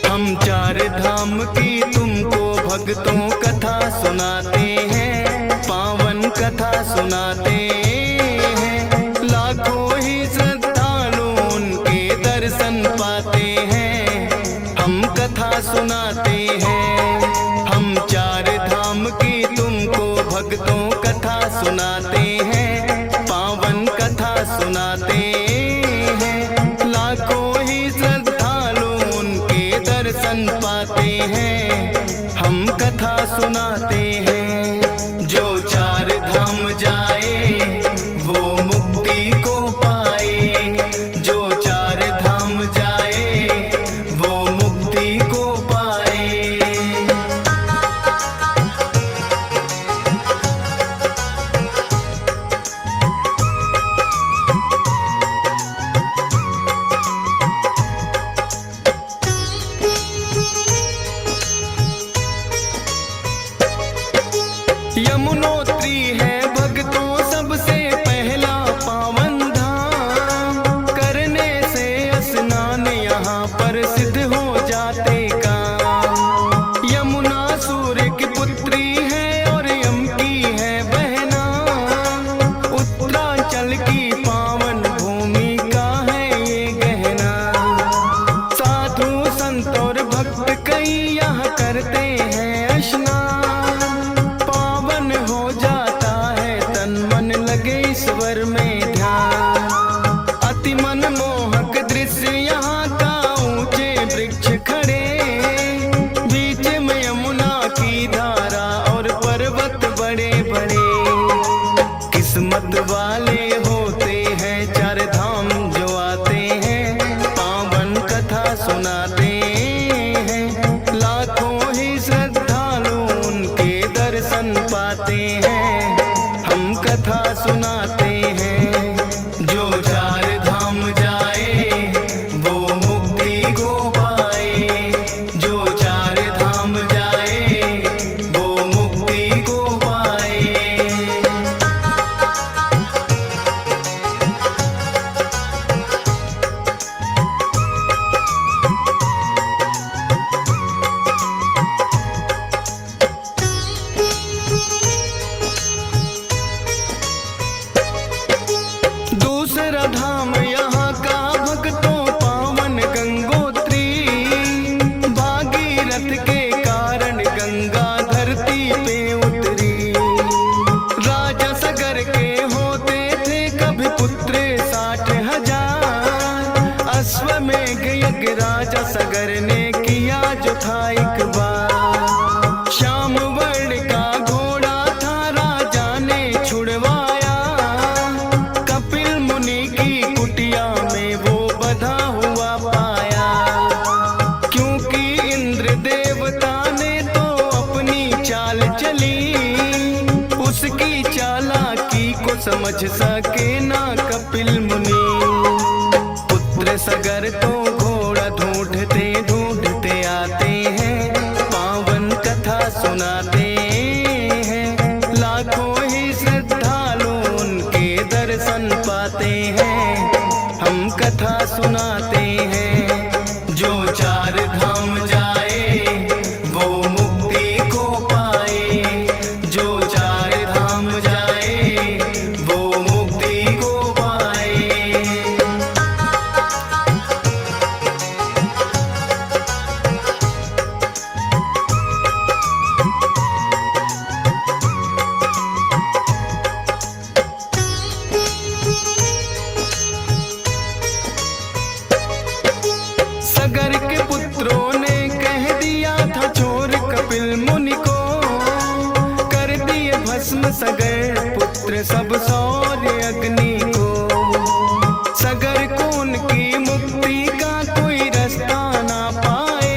हम चार धाम की तुमको भक्तों कथा सुनाते हैं, पावन कथा सुनाते हैं। लाखों ही श्रद्धालु उनके दर्शन पाते हैं, हम कथा सुनाते हैं। हम चार धाम की तुमको भक्तों कथा सुनाते हैं, पावन कथा सुनाते हैं। लाखों ही श्रद्धालु उनके दर्शन पाते हैं, हम कथा सुनाते हैं। जो चार धाम जाए वो मुक्ति को पाए, जो चार धाम जाए वो मुक्ति को पाए। यमुनोत्री है भक्तों सबसे पहला पावन धाम, करने से स्नान यहाँ पर सिद्ध हो जाते काम। यमुना सूर्य की पुत्री है और यम की है बहना, उत्तरांचल की पावन भूमि का है ये गहना। साधु संत और भक्त कई यहाँ करते हैं स्नान, हो जाता है तन मन लगे ईश्वर में ध्यान। अति मनमोहक दृश्य यहाँ का, ऊंचे वृक्ष खड़े, बीच में यमुना की धारा और पर्वत बड़े बड़े। किस्मत वाले होते हैं चार धाम जो आते हैं, पावन कथा सुनाते हैं। लाखों ही श्रद्धालु उनके दर्शन पाते हैं, हम कथा सुनाते हैं। जो चार धाम जाए वो मुक्ति को पाए, जो चार धाम जाए वो मुक्ति को पाए। दूसरा धाम यहाँ का भक्तों पावन गंगोत्री, भागीरथ के कारण गंगा धरती पे उतरी। राजा सगर के होते थे कभी पुत्र 60,000, अश्वमेघ यज्ञ राजा सगर ने किया जो था एक बार। श्याम वर्ण का घोड़ा था राजा ने छुड़वाया, कपिल मुनि की कुटिया में वो बधा हुआ पाया। क्योंकि इंद्र देवता ने तो अपनी चाल चली, उसकी चालाकी को समझ सके ना कपिल मुनि। पुत्र सगर तो घोड़ा ढूंढते ढूंढते आते हैं, पावन कथा सुनाते हैं। लाखों ही श्रद्धालु उनके दर्शन पाते हैं, हम कथा सुनाते हैं। जो चार धाम जाए वो मुक्ति को पाए, जो चार धाम जाए वो मुक्ति को पाए। सगर के पुत्रों ने कह दिया था छोर कपिल मुनि को, कर दिए भस्म सगर पुत्र सब सौर्य अग्नि को। सगर को उनकी मुक्ति का कोई रास्ता ना पाए,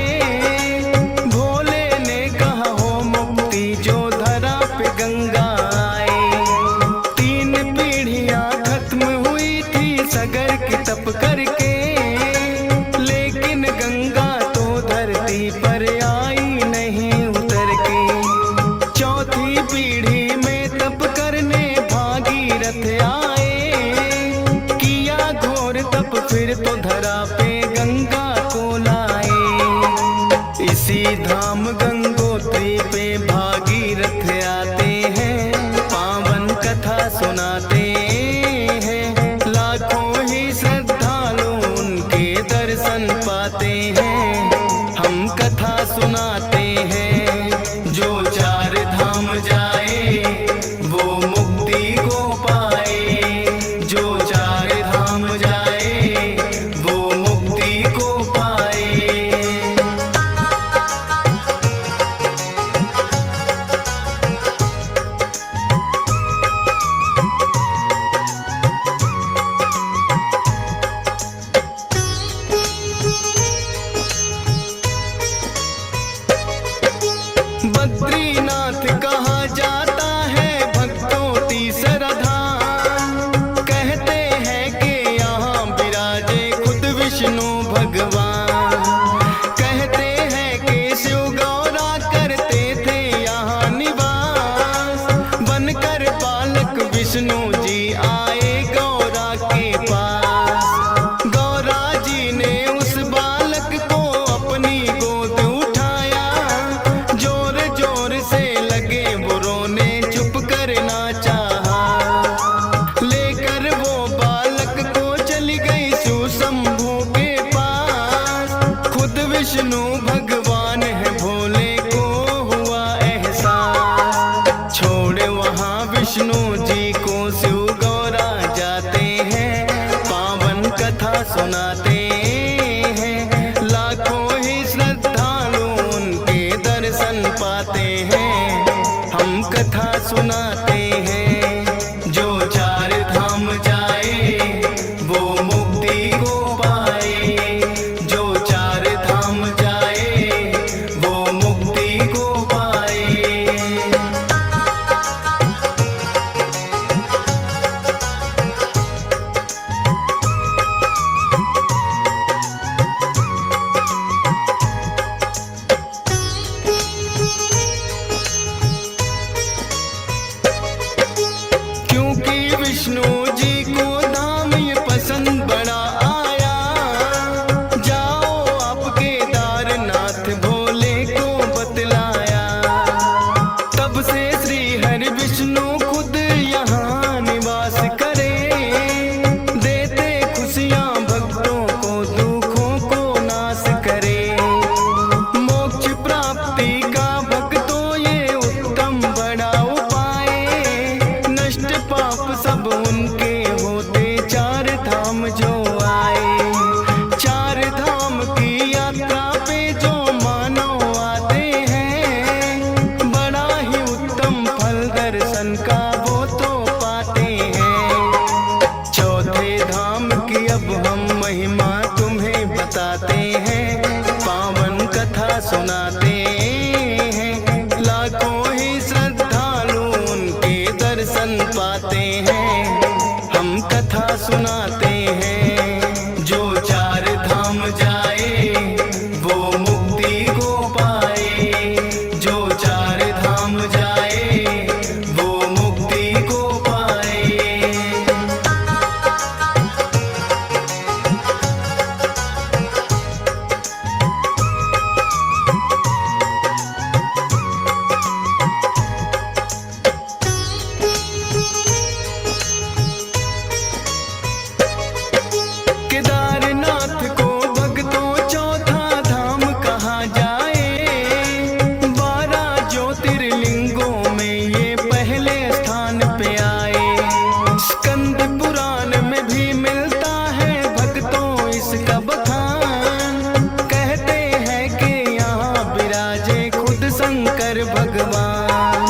भोले ने कहा हो मुक्ति जो धरा पे गंगा आए। 3 पीढ़ियां खत्म हुई थी सगर की तप करके, लेकिन गंगा तो धरती पर आई नहीं उतर के। चौथी पीढ़ी में तप करने भागीरथ फिर तो धरा पे गंगा को लाए। इसी धाम गंगोत्री पे भागीरथ आते हैं, पावन कथा सुनाते हैं। लाखों ही श्रद्धालु उनके दर्शन पाते हैं। हम कथा सुनाते हैं, जो चार धाम जाए वो मुक्ति को पाए। जो चार धाम जाए वो मुक्ति को पाए। बद्रीनाथ कहा जाता है भक्तों तीसरा धाम। कहते हैं कि यहाँ बिराजे खुद विष्णु भगवान। कहते हैं कि शिव गौरा करते थे यहाँ निवास। बनकर बालक विष्णु जी आए गौरा के पास। गौरा जी ने उस बालक को अपनी गोद उठाया। जोर जोर से लगे वो रोने, चुप करना चाहा। लेकर वो बालक को चली गई शिव शंभू के पास। खुद विष्णु भगवान है, भोले को हुआ एहसास। छोड़ वहाँ विष्णु जी को शिव गौरा जाते हैं, पावन कथा सुनाते हैं। लाखों ही श्रद्धालु उनके दर्शन पाते हैं। हम कथा सुनाते हैं, जो चार धाम जाए वो मुक्ति को पाए। जो चार धाम जाए वो मुक्ति को पाए। क्योंकि विष्णु जी को धाम ये पसंद बड़ा आया। जाओ आप केदारनाथ भोले को बतलाया। तब से श्री हरि विष्णु खुद यहाँ निवास करे। देते खुशियाँ भक्तों को, दुखों को नाश करे। मोक्ष प्राप्ति का भक्तों ये उत्तम बड़ा उपाय। नष्ट पाप सब उनके होते, चार धाम जो आए। चार धाम की यात्रा पे जो मानव आते हैं, बड़ा ही उत्तम फल दर्शन का वो तो पाते हैं। चौथे धाम की अब हम महिमा तुम्हें बताते हैं, पावन कथा सुनाते हैं। लाखों ही श्रद्धालु उनके दर्शन पाते हैं। हम कथा सुनाते हैं, जो चार धाम जाए वो मुक्ति को पाए। जो चार धाम जाए वो मुक्ति को पाए। केदारनाथ को भक्तों चौथा धाम कहा जाए। 12 ज्योतिर्लिंगों में ये पहले स्थान पे आए। स्कंद पुराण में भी मिलता है भक्तों इसका बखान। कहते हैं कि यहाँ बिराजे खुद शंकर भगवान।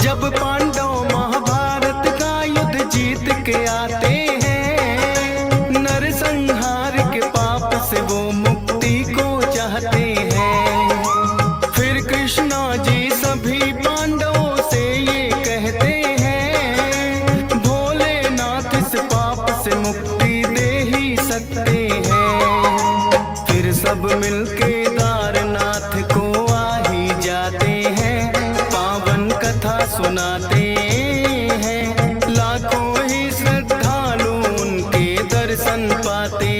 जब पांडव महाभारत का युद्ध जीत के आते हैं, नरसंहार के पाप से वो मुक्ति को चाहते हैं। फिर कृष्णा जी सभी पांडवों से ये कहते हैं, भोलेनाथ इस पाप से मुक्ति दे ही सकते हैं। फिर सब मिल केदारनाथ को आ ही जाते हैं, पावन कथा सुनाते हैं। लाखों ही श्रद्धालु उनके दर्शन पाते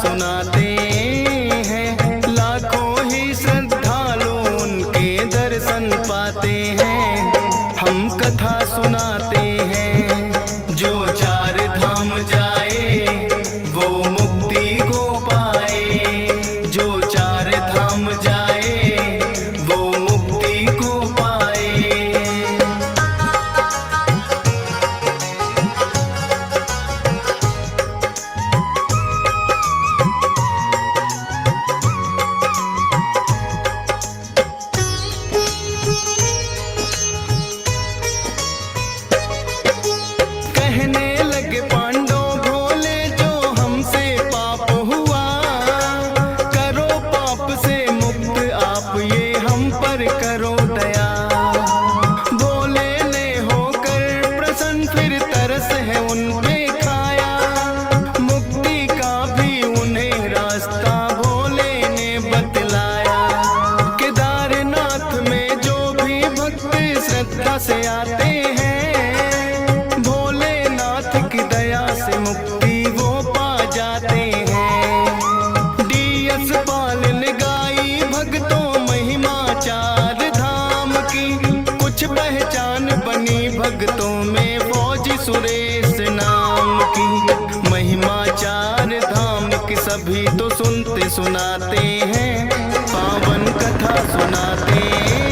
सुनाते हैं, लाखों ही श्रद्धालु उनके दर्शन पाते हैं। हम कथा सुनाते हैं, जो चार धाम जाए वो मुक्ति को पाए, जो चार धाम जाए वो मुक्ति को पाए। कहने लगे पांडव भोले जो हमसे पाप हुआ, करो पाप से मुक्त आप ये हम पर करो दया। भोले ने होकर प्रसन्न फिर तरस है उन पे खाया, मुक्ति का भी उन्हें रास्ता भोले ने बतलाया। केदारनाथ में जो भी भक्त श्रद्धा से आते हैं, की दया से मुक्ति वो पा जाते हैं। डीएस पाल ने गाई भक्तों महिमा चार धाम की, कुछ पहचान बनी भक्तों में फौजी सुरेश नाम की। महिमा चार धाम की सभी तो सुनते सुनाते हैं, पावन कथा सुनाते हैं।